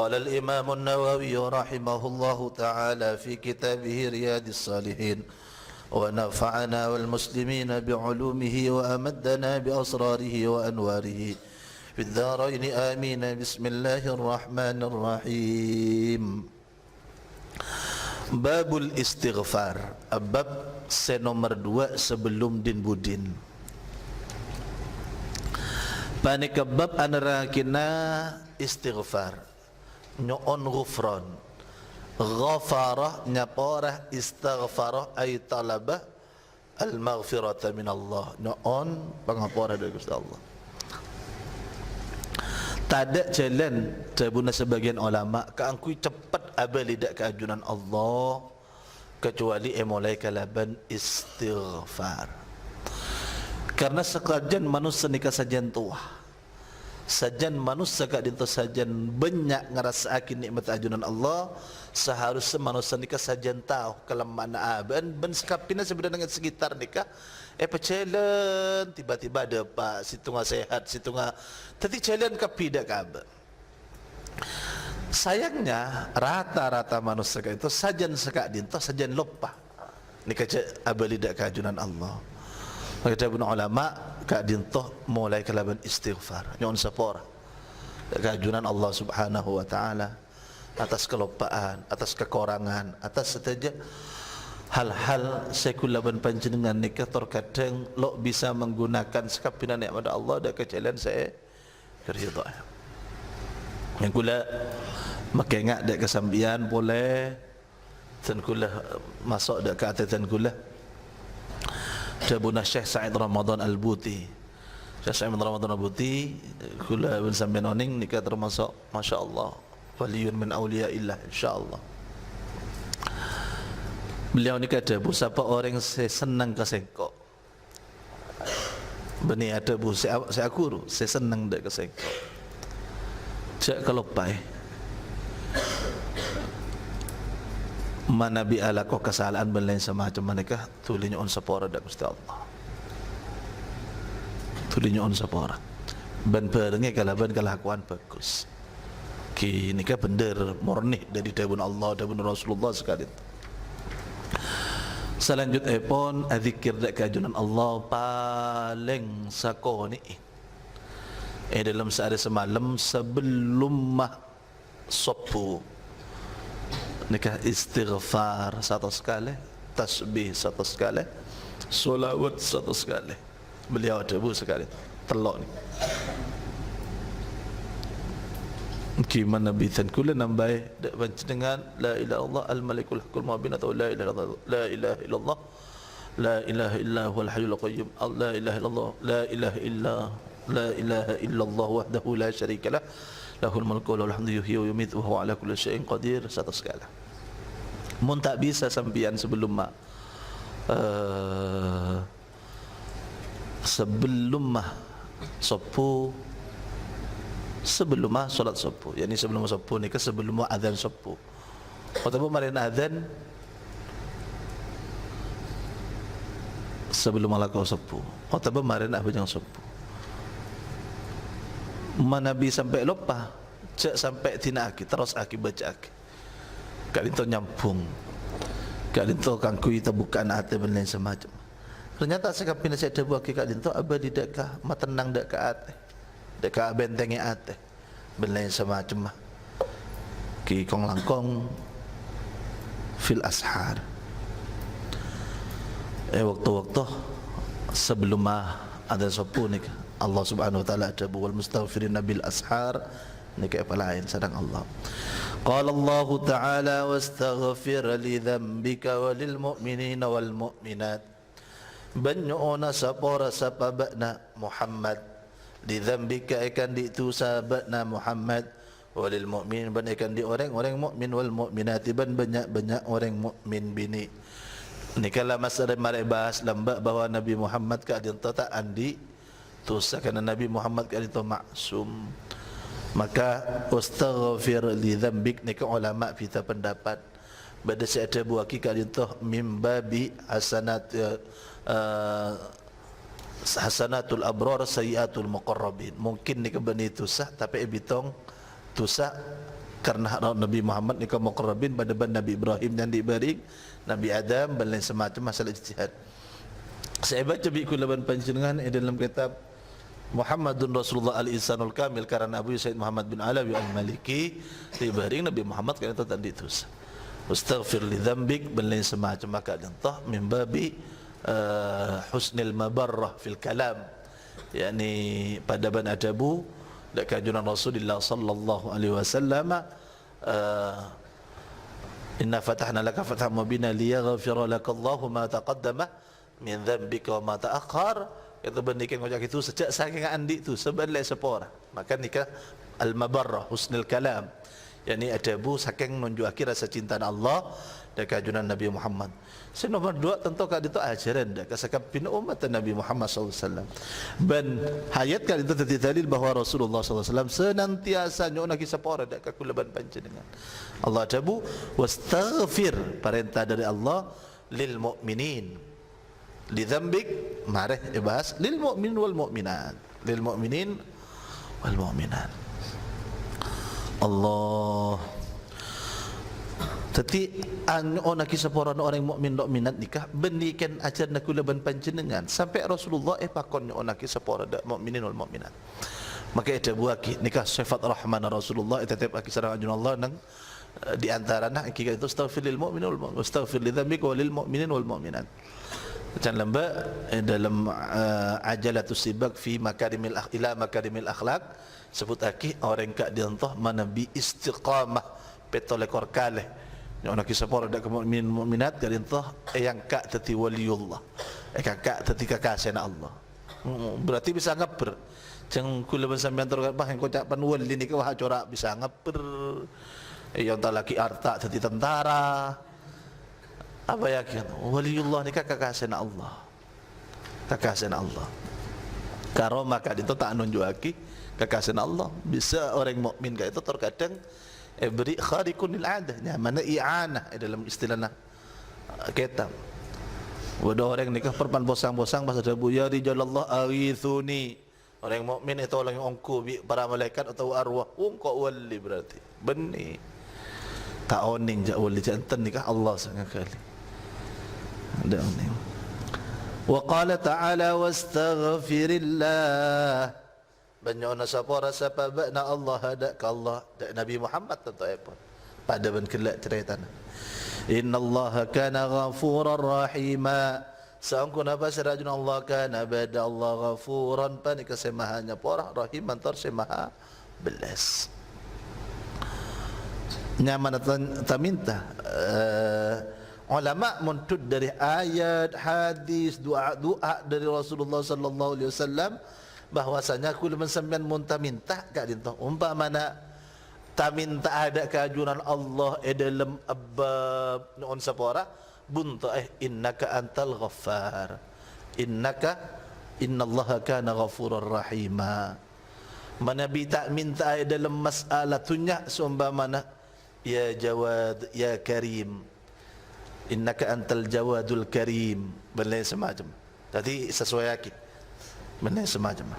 قال الإمام النووي رحمه الله تعالى في كتابه رياض الصالحين: ونفعنا والمسلمين بعلومه وأمدنا بأسراره وأنواره في الدارين آمين. بسم الله الرحمن الرحيم. Babul istighfar. Bab senomor 2 sebelum din budin. Panik bab anerakina istighfar. Nyoon ghufran. Ghafarah nyaporah, istighfarah ay talabah al-maghfirata min Allah. Nyoon pangapora dari Gusti Allah. Tak ada jalan tabuna sebagian ulama keangkui cepat abalidak keajunan Allah kecuali mulai kalaban istighfar. Karena sekajan manusia nikah sajan tua, sajan manusia kak dinto sajan banyak ngerasakin nikmat ajunan Allah, seharusnya manusia nikah sajan tahu kalau mana aban ben sekapina sebenarnya dengan sekitar nikah pecelan tiba-tiba ada pak situ nga sehat situ nga tadi jalan kapidak kabe. Sayangnya rata-rata manusia itu sajan sekak dinto sajan lupa nikah abalidak keajunan Allah. Maka pun ulama kak dinto mulai kelaban istighfar nyon sapora keajunan Allah Subhanahu wa taala atas kelupaan, atas kekurangan, atas setaja hal-hal sekulaban panjenengan nikah terkadang lo bisa menggunakan sekapinan nikmat Allah dan kejadian saya keridha. Yang kula makengak dak kesambian boleh dan kula masuk dak ke atatan kula. Dabuna Syekh Sa'id Ramadan Al-Buti. Syekh Sa'id Ramadan Al-Buti kula ben sampean oning nikah termasuk masyaallah waliyun min auliyaillah insyaallah. Beliau ni kata, bu siapa orang saya senang ke sengkok. Beni ada bu saya akuru, saya senang dak ke sengkok. Cak kalau pai. Mana bi ala ko kesalahan belain semacam manakah tulinya on sapora dak Gusti Allah. Tulinya on sapora. Ben perenge kalaban kelakuan bagus. Ki nikah bener murni dari tabun Allah tabun Rasulullah sekali. Selanjutnya pun zikir dak keajunan Allah paling sakoni dalam sehari semalam sebelum sopu nikah istighfar satu sekali, tasbih satu sekali, solawat satu sekali. Beliau ada bu sekali telok ni. Gimana bitan kula nambai dak panjenengan la ilaha illallah al-malikul hakul mubin atau la ilaha illallah la ilaha illa huwal hayyul qayyum la ilaha illallah la ilaha illallah wahdahu la syarika lah lahul mulku wa lahul hamdu yuhyi wa yumiitu wa huwa ala kulli syai'in qadir satu sekali. Mun tak bisa sampian sebelum sopu sebelum solat subuh, yakni sebelum subuh ni ke sebelum azan subuh. Atau marin azan sebelum malakau subuh. Atau marin abang subuh. Mana bi sampai lupa, cak sampai tina aki terus aki baca aki. Kali itu nyambung, kali itu kangkui terbukaan hati benda semacam. Ternyata sekapina saya terbuat kali itu abadi dekkah, matenang dekkah hati. Dekat bentengnya ate belain semacam ki kong langkong fil ashar waktu-waktu sebelum ada sopu nik Allah Subhanahu wa taala ada wal mustaghfirin bil ashar nik apa lain sedang Allah qala Allah taala wastaghfir li dzambika walil mu'minina wal mu'minat banyoona sapora sapabana Muhammad di dzambika akan ditu sahabatna Muhammad walil mu'min ban akan di orang-orang mukmin wal mukminati ban banyak-banyak orang mukmin bini. Ni kala masalah mari bahas lamba bahawa Nabi Muhammad ka adin tak andi tusa kana Nabi Muhammad ka adin maksum. Maka astaghfir li dzambik ni ulama kita pendapat pada saat buaki ka adin mimbabi hasanat hasanatul abrar sayyatul muqarrabin. Mungkin ni kebani tusah tapi ebitong tusah karena Nabi Muhammad ni kaum muqarrabin pada Nabi Ibrahim dan diberi Nabi Adam dan lain semacam masalah ijtihad. Saya baca bi kulaban panjenengan dalam kitab Muhammadun Rasulullah al-Insanul Kamil karana Abu Said Muhammad bin Alawi al-Maliki diberi Nabi Muhammad kata tadi terus wastaghfir li dzambik dan lain semacam maka entah min babi husnil mabarrah fil kalam, yakni pada ban adabu dak kajunan Rasulullah sallallahu alaihi wasallam, inna fatahna laka fathan mubina liyaghfira laka Allahu ma taqaddama min dhanbika wa ma ta'akhkhar. Kata bendikan kau itu sejak saking andi tu sebenarnya sepora maka nikah al-mabarrah husnul kalam, yakni adabu saking nunjuki rasa cinta Allah dan kajunan Nabi Muhammad. Nomor dua tentu kad itu ajaran dak kasakap bin umat Nabi Muhammad SAW. Dan hayat kad itu tadi dalil bahawa Rasulullah SAW senantiasa nyona kisah sepora dak kakulaban panjenengan. Allah adabu wastaghfir, perintah dari Allah lil mu'minin. Li dzambik marah bahas lil mu'min wal mu'minat, lil mu'minin wal mu'minat. Allah tadi ana kisah para orang mukmin dok minat nikah bendikan ajar nak kulaban panjenengan sampai Rasulullah pakon ana kisah para dak mukminin wal mukminat. Maka ada buaki nikah sifat rahman Rasulullah tetap kisah ajun Allah nang di antara nak kita itu astaghfir lil mu'min wal mu'minat astaghfir li dzambika lil mu'minin wal mu'minat. Macam lembak dalam ajalatus sibak fi makarimil ila makarimil akhlak sebut aki orang kak diantah mana bi istiqamah petolekor kaleh yang nak kisah por dak mukmin mukminat kak diantah yang kak tati waliullah kak tati kekasih Allah, berarti bisa ngaper jeng kula sampean terus bah yang kocak pan wali ni kau corak bisa ngaper yang tak laki arta tati tentara. Apa yakin waliullah ni kekasih Allah, kekasih Allah. Karo maka itu tak nunjuki kekasih Allah. Bisa orang mukmin ka itu terkadang beri khariqun lil adah, mana i'anah dalam istilahnya kitab. Ada orang nikah perpan bosang-bosang bahasa Arab ya rijalallah aghithuni. Orang mukmin itu orang yang ongku para malaikat atau arwah ongko wali berarti. Benih. Tak oning jak wali jantan nikah Allah sangat kali. Ada oning. Wa qala ta'ala wastaghfirillah. Banyak nasapa rasa pabana Allah hadak ka Allah dak Nabi Muhammad tentu apa. Pada ben kelak cerita. Innallaha kana ghafurar rahima. Sangko napa serajun Allah kana bada Allah ghafuran pan kesemahannya porah rahiman tersemaha belas. Nyaman tak minta ulama muntud dari ayat hadis doa dari Rasulullah sallallahu alaihi wasallam bahwasanya kul man sampean munta minta gak dinto umpamana ta minta ada keajunan Allah dalam abab non sapora bunta innaka antal ghaffar innaka innallaha kana ghafurur rahima. Mana bi tak minta dalam masalah tunya seumpamana ya Jawad ya Karim innaka antal jawadul karim belai semacam tadi sesuai aki belai semacam.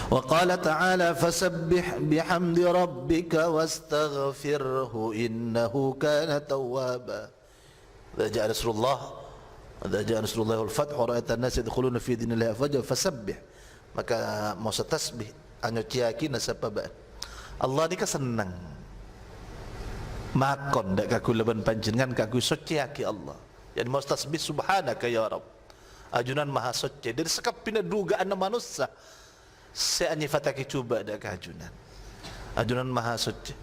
Wa qala ta'ala fasabbih bihamdi rabbika wastaghfirhu innahu kana tawwaba. Idza ja'a nasrullah wal fath wa ra'aita an-nas yadkhuluna fi dinillahi afwaja fasabbih, maka mau tasbih anyo ciaki nasababa Allah ni senang makon dak kaku leban panjenengan kaku suci aki Allah. Jadi mau tasbih subhanaka ya Rabb. Ajunan maha suci dari sekap pina dugaan manusia. Seani fataki cuba dak ajunan. Ajunan maha suci.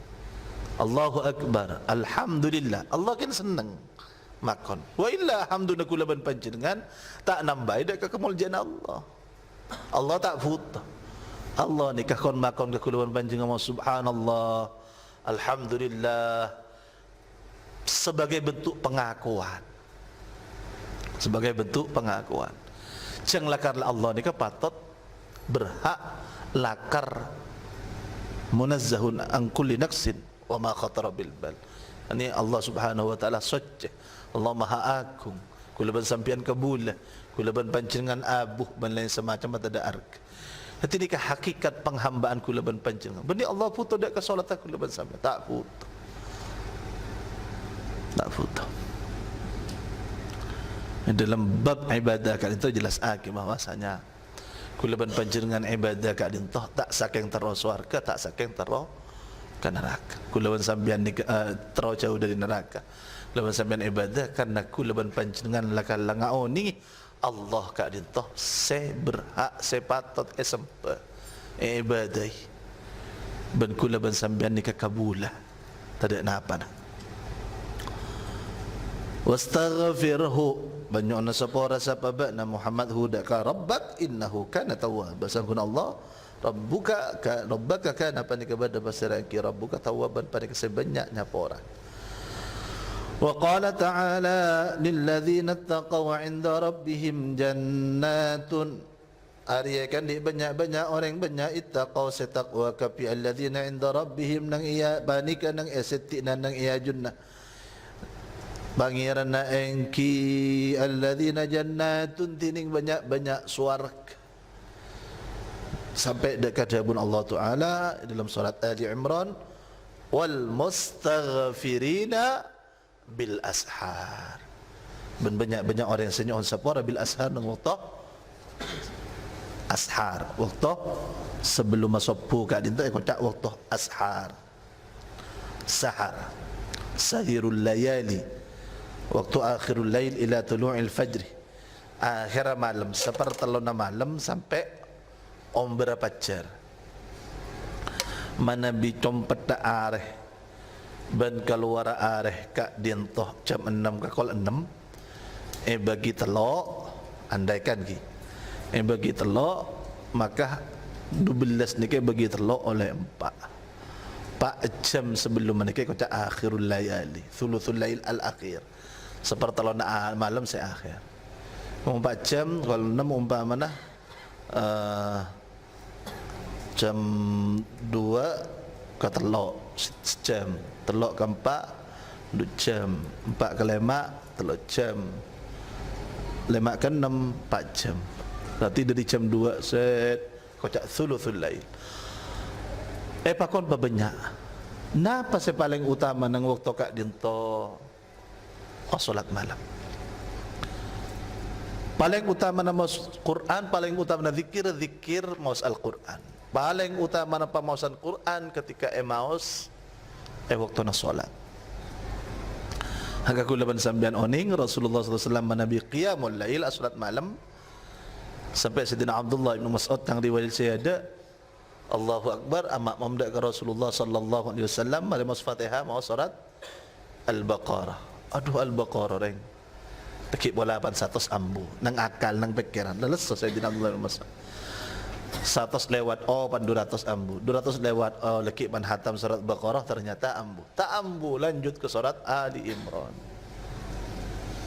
Allahu akbar. Alhamdulillah. Allah kan senang makon. Wa illa alhamdulillah kulaban panjenengan tak nambai dak kemuliaan Allah. Allah tak buta. Allah ni kakon makon kulaban panjenengan subhanallah. Alhamdulillah sebagai bentuk pengakuan, sebagai bentuk pengakuan. Jeng lakar Allah ni patut berhak lakar munazzahun an kulli naqsin wa ma khatara bil bal. Ini Allah Subhanahu wa taala suci, Allah Maha Agung. Kulaban sampian kabul, kulaban panjenengan abuh dan lain semacam ada ark. Hati ni ke hakikat penghambaan kula ban panjenengan. Benih Allah puto dak ke solat kula ban sampean. Tak puto. Tak puto. Dalam bab ibadah kali itu jelas bahwasanya kula ban panjenengan ibadah kali itu tak saking tero swarga, tak saking tero ke neraka. Kula ban sampean tero jauh dari neraka. Kula ban sampean ibadah karena kula ban panjenengan lakal ngaoni Allah kak dintoh se berhak se patut sempa ibadah ben kula ban sampean ni kakabulah tak napa nah wastaghfirhu banyak nasapora sapabana Muhammad huda ka rabbak innahu kana tawwab basangkun Allah rabbaka kana panika bada basiraki rabbuka tawwaban panika sebanyak nyapora. وقال تعالى للذين اتقوا عند ربهم جنات Aryakan di banyak-banyak orang banyak ittaqaw setakwa kapi alladzina inda rabbihim nang iya banika nang esetina nang iya junnah bangiran na engki alladzina jannatun tining banyak-banyak swarga sampai dekat jabun Allah Ta'ala dalam surat Ali Imran wal mustaghfirina bil ashar ben banyak-banyak orang yang senyohon sapora bil ashar nang waktu ashar waktu sebelum masuk puka dinto kocak waktu ashar sahar sahirul layali waktu akhirul lail ila tulu'il fajr akhir malam sepertelona malam sampai berapa jar mana bicompet areh ban keluar areh kak dintoh jam 6 ke kol 6 bagi telok andaikan ki bagi telok maka 12 ni ke bagi telok oleh 4 jam sebelum ni ke kata akhirul layali thuluthul lail al akhir sepertelona malam se akhir 4 jam kalau 6 umpamana jam 2 ke telok sejam telok ke 4 2 jam 4 ke 5 telok jam 5 ke 6 4 jam berarti dari jam 2 set kocak thuluthul lail pakon banyak napa se paling utama nang waktu kak dinto salat malam paling utama nama Quran paling utama na zikir maus Al-Quran paling utama na pamausan Quran ketika maus waktu na solat. Hangga kula ban sambian oning Rasulullah sallallahu alaihi wasallam manabi qiyamul lail salat malam sampai Sayyidina Abdullah bin Mas'ud yang riwayat sayada Allahu akbar amak mamdak ke Rasulullah sallallahu alaihi wasallam mari mas Fatihah mau surat Al-Baqarah. Aduh Al-Baqarah reng. Tekik bola 100 ambu nang akal nang pikiran. Leles Sayyidina Abdullah bin Mas'ud. 100 lewat pan 200 ambu 200 lewat lekik pan hatam surat Baqarah ternyata ambu tak ambu lanjut ke surat Ali Imran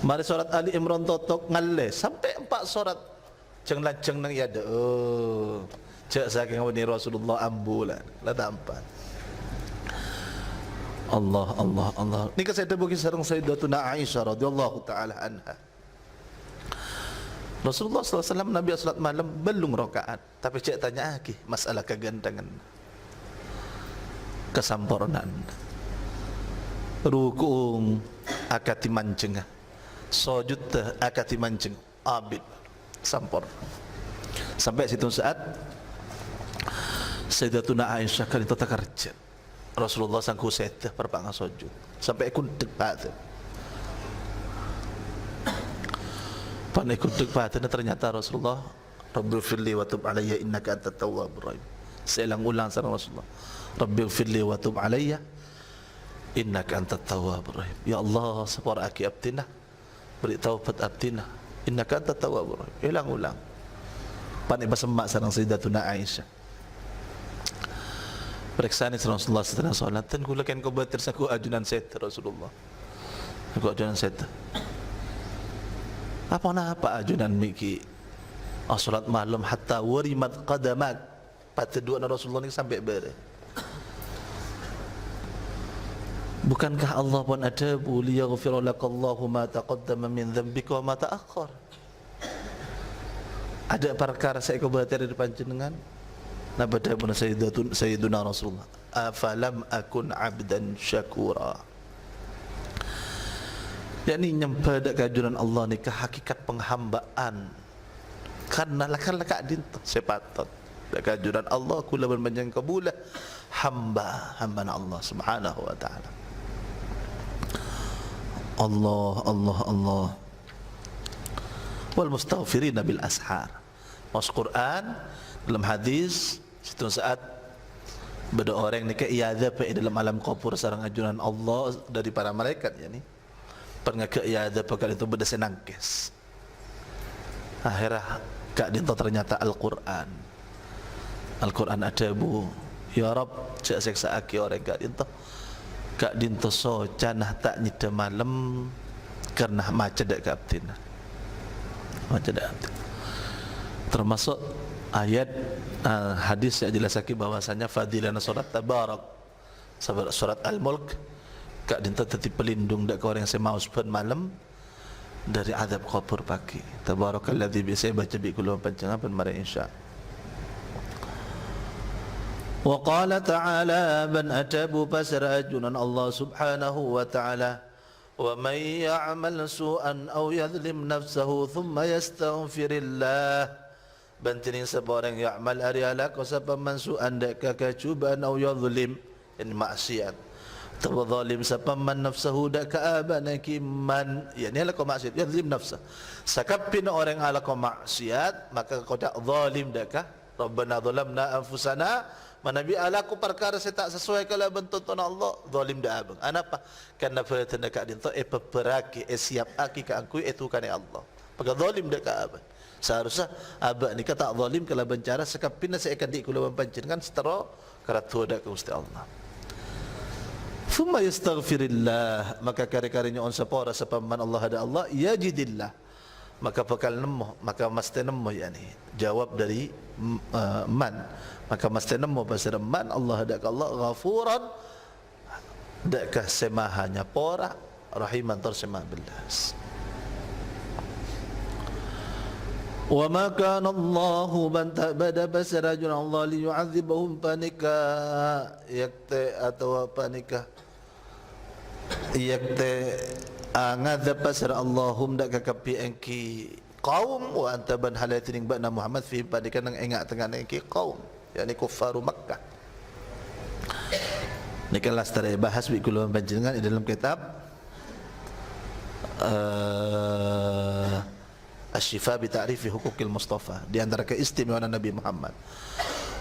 mari surat Ali Imran totok ngalle sampai 4 surat jeng lajeng nang iada cek saking wani Rasulullah ambu lah tampan Allah ni ka saya tebuki sareng Sayyidatuna Aisyah radhiyallahu taala anha Rasulullah SAW Nabi salat malam belum rakaat tapi cek tanya lagi masalah kegantengan kesampurnan rukung akati manceng sujud akati manceng abid sampur sampai situ saat Sayyidatuna Aisyah kan itu tak kerja Rasulullah sangku seteh perpang sujud sampai ikut dekat ikut dekat ternyata Rasulullah Rabbighfirli wa tub alayya innaka antat tawwabur rahim seulang-ulang sareng Rasulullah Rabbighfirli wa tub alayya innaka antat tawwabur rahim ya Allah sapora aki abdina beri taubat abdina innaka antat tawwabur rahim ulang-ulang pan ibasemak sareng Sayyidatuna Aisyah periksaan Rasulullah setelah salat dan kula kan ko batir saku ajunan set Rasulullah aku ajunan set apa ajunan miki salat malam hatta warimat qadamak patedua Rasulullah ni sampai bere bukankah Allah pun ada liyaghfir lakallahu ma taqaddama min dhanbika wa ma ta'akhkhar ada perkara saya kau batir di panjenengan Nabada pun Sayyiduna Rasulullah, afalam akun abdan syakura. Yani nyampa dak kajuran Allah ni ke hakikat penghambaan. Karena lakan lekak dinta sepatot dak kajuran Allah kula bermanjang kabulah hamba Allah Subhanahu wa taala. Allah wal mustaghfirina bil ashar. Mas Quran dalam hadis situ saat beda orang ni ke iadzah pe dalam alam kubur sareng ajuran Allah dari para malaikat yani pernah ke iadzah pakal itu beda senangkes akhirah kak dinto ternyata Al-Quran ada bu ya Rab cak seksa aki orang kak dinto so canah tak nyida malam karena macet dak kapten termasuk ayat hadis yang jelasake bahwasanya fadilana surat Tabarak surat Al-Mulk kak dinto teti pelindung dak orang yang mau sepen malam dari azab kubur pagi. Tabarakalladzi biasa baca bi kullu panjangan pen mari insya. Wa qala ta'ala man atabu fasrajunan Allah subhanahu wa ta'ala wa may ya'mal su'an aw yadhlim nafsahu thumma yastaghfirillah bantining seorang ya'mal ariala ko sapa man su'an dak kacuban aw yadhlim in maksiat atau zalim sapa man nafsahu dak kaabana kiman yani ala ko maksiat yadhlim nafsa sakapin orang ala ko maksiat maka kau dak zalim dak rabbana zalamna anfusana manabi ala ko perkara saya tak sesuai kalau bentutan Allah zalim dak abang anapa karena pertanda kak dinto peperaki siap aki ka angku itu kan Allah maka zalim dak abang seharusnya abang ni kata zalim kalau bencara sakapin saya akan dikulawan panjenengan setara karatu dak ke Gusti Allah. Thumma yastaghfirillah maka kari-karinya on sapora sapaman Allah ada Allah yajidillah maka bakal nemu maka mesti nemu yani jawab dari man maka mesti nemu pasal man Allah ada Allah ghafuran dak semahanya pora rahiman tersemah belas. Wa ma kana Allahu banta bada basarajun Allah li yu'adzibahum panika yakte atau panika yakte ngadab pasar Allahum dak kakapi engki kaum wa anta ban halatin ba'na Muhammad fi panika nang engak tengah engki kaum yakni kuffaru Makkah. Nikan lastar bahas bi kulun panjenengan dalam kitab Asy-Syifa bi ta'rifi huquqil Mustafa di antara keistimewaan Nabi Muhammad.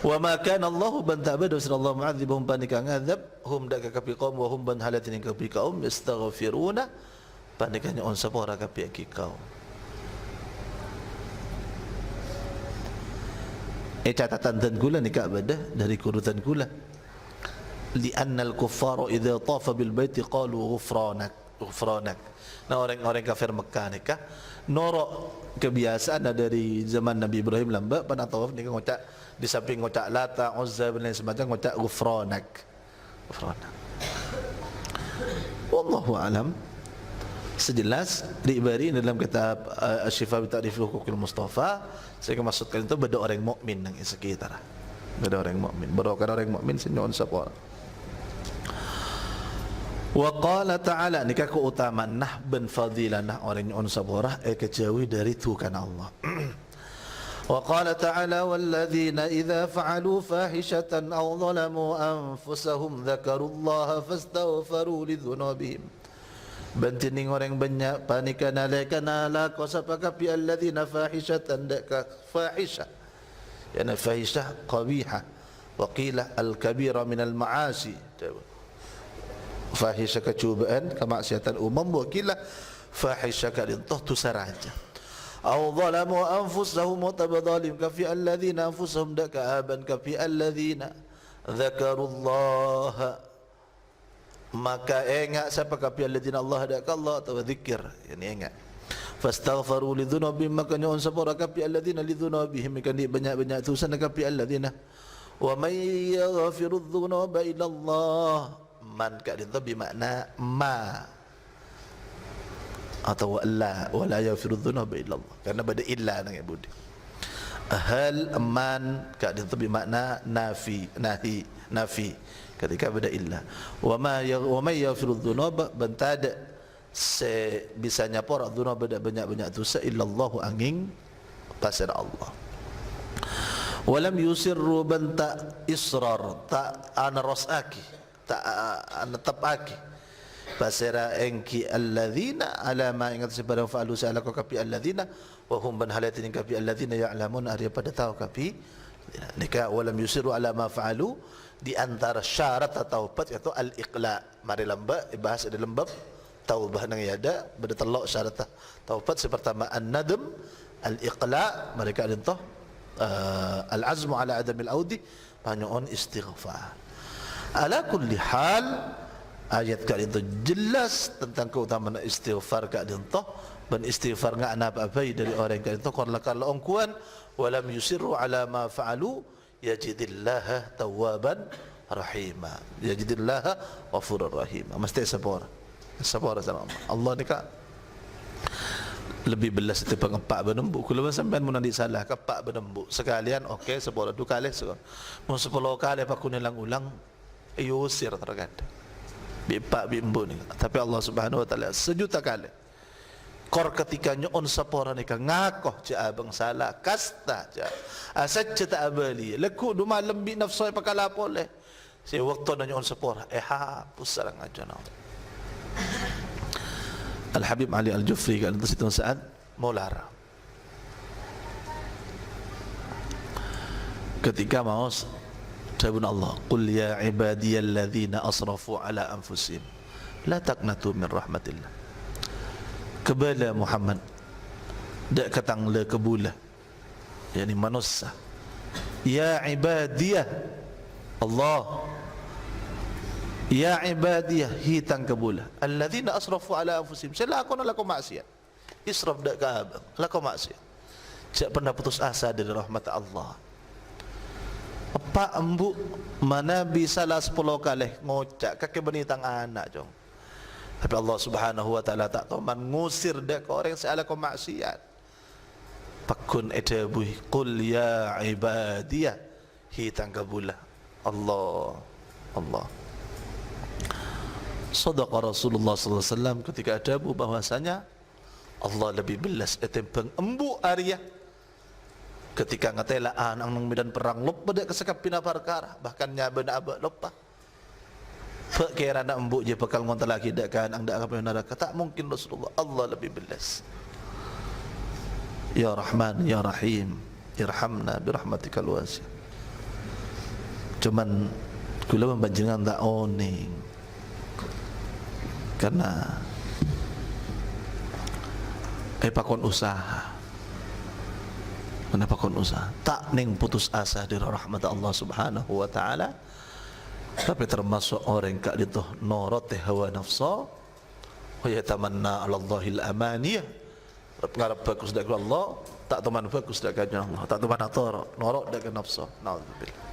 Wa ma kana Allah ban ta'badu sallallahu mu'adzibahum panika ngadzab hum dak kapi qaum wa hum ban halatin kapi kaum yastaghfiruna panikanya on sapora kapi kaum. Catatan dan gula ni kak badah dari kurutan gula. Li'anna al-kuffara idza tafa bil baiti qalu ghufranak. Nah orang-orang kafir Mekah nikah norok kebiasaan dari zaman Nabi Ibrahim lamba pada tawaf ni ngocak di samping ngocak Lata, Uzza dan lain sebagainya ngocak ghufranak. Wallahu alam. Sejelas diibari dalam kitab Asy-Syifa bi Ta'rif Huquqil Mustafa saya maksudkan itu beda orang mukmin nang sekitar. Beda orang mukmin. Berokan orang mukmin senyon sapa. Wa qala ta'ala nikah keutamaan nah ben fadilah nah orang on sabarah kejauhi dari Tuhan Allah. Wa qala ta'ala walladzina idza fa'alu fahishatan aw zalamu anfusahum dzakarullaha fastaghfaru lidzunubihim. Bantining orang banyak panikan alakana la qasapaka bi alladzina fahishatan daka fahisha. Yani fahisha qabihah wa qila al-kabira min al-ma'asi. Fahisha kecubaan kemaksiatan umum wakilah fahisha kadintah tu saraja aw zalamu anfusahum tabadhalim kafi alladhina anfusahum dakaaban kafi alladhina dzakarullaha maka enggak siapa kafi alladhina Allah dakallah atau zikir yani enggak fastaghfaru lidzunubihim maka nyon sapora kafi alladhina lidzunubihim kan banyak-banyak tu sana kafi alladhina wa may yaghfiru dzunuba illa Allah man kat dinto bermakna ma atau la wala yaghfiru dzunuba illa Allah karena bada illa nang budi hal aman ka dinto bermakna nafi ketika beda illa wa ma yaghfiru dzunub bantada se bisanya por dzunub beda banyak dosa illallah angin pasir Allah walam yusirru banta israr ta ana rasaki ta ana tabaki pasira engki alladzina ala ma ingat sebarang fa'alu sa'alaka kapi alladzina wa hum ban halatin kapi alladzina ya'lamun hari pada tahu kapi nika walam yusiru ala ma fa'alu di antara syarat taubat itu al-iqla mari lamba bahas ada lembab taubah nang yada beda telok syarat taubat sepertama an-nadm al-iqla mereka adentah al-azmu ala adamil audi panyoon istighfar ala kulli hal ayat kali itu jelas tentang keutamaan istighfar kali itu dan istighfar enggak apa-apa dari orang kali itu kalau ongkuan walam yusirru ala ma fa'alu yajidillaha tawwaban rahima yajidillaha ghafurur rahim mesti sabor sama Allah ni kak lebih belas itu pengepak benembuk kalau sampai mun nanti salah kepak benembuk sekalian okey sepuluh dua kali mun 10 kali pak kunelang ulang yusir terkadang bipak bimbu ni tapi Allah Subhanahu wa taala sejuta kali kor ketika nyon sapora ni ka ngakoh ja abang salah kasta ja asaj ta abali leku du malam bi nafsai pakala pole si waktu na nyon sapora hapus sarang aja na Al Habib Ali Al Jufri kan itu saat mular ketika mau sabun Allah qul ya ibadiyalladzina asrafu ala anfusihim la taqnatu min rahmatillah kebala Muhammad dak katang le kebula yani manusia ya ibadiyah Allah ya ibadiyah hitang kebula alladzina asrafu ala anfusihim selakon lakum maksiat israf dak ka abang lakum maksiat jak pernah putus asa dari rahmat Allah apa embu mana bisa lah 10 kali ngocak kaki benitang anak jong tapi Allah Subhanahu wa taala tak tahu mengusir dak orang salah kau maksiat pakun etabui qul ya ibadiyah hitang kabula Allah Sadaqa Rasulullah sallallahu alaihi wasallam ketika adabu bahwasanya Allah lebih belas etempeng embu arya ketika ngatela anang nang medan perang lupa dak kesekap pina perkara bahkan nyaben abak lupa kira nak embu je bekal ngonta lagi dak kan ang dak apa neraka tak mungkin Rasulullah Allah lebih belas ya Rahman ya Rahim irhamna birahmatikal wasi cuman kula membanjengan tak oning karena pakon usaha kenapa kon usaha tak ning putus asa dari rahmat Allah Subhanahu wa taala tapi termasuk orang kak itu norot hawa nafsa wa yatamanna 'ala Allahil amaniyah ngarep bagus dak Allah tak teman bagus dak Allah tak teman ator norot dak nafsa naudzubillah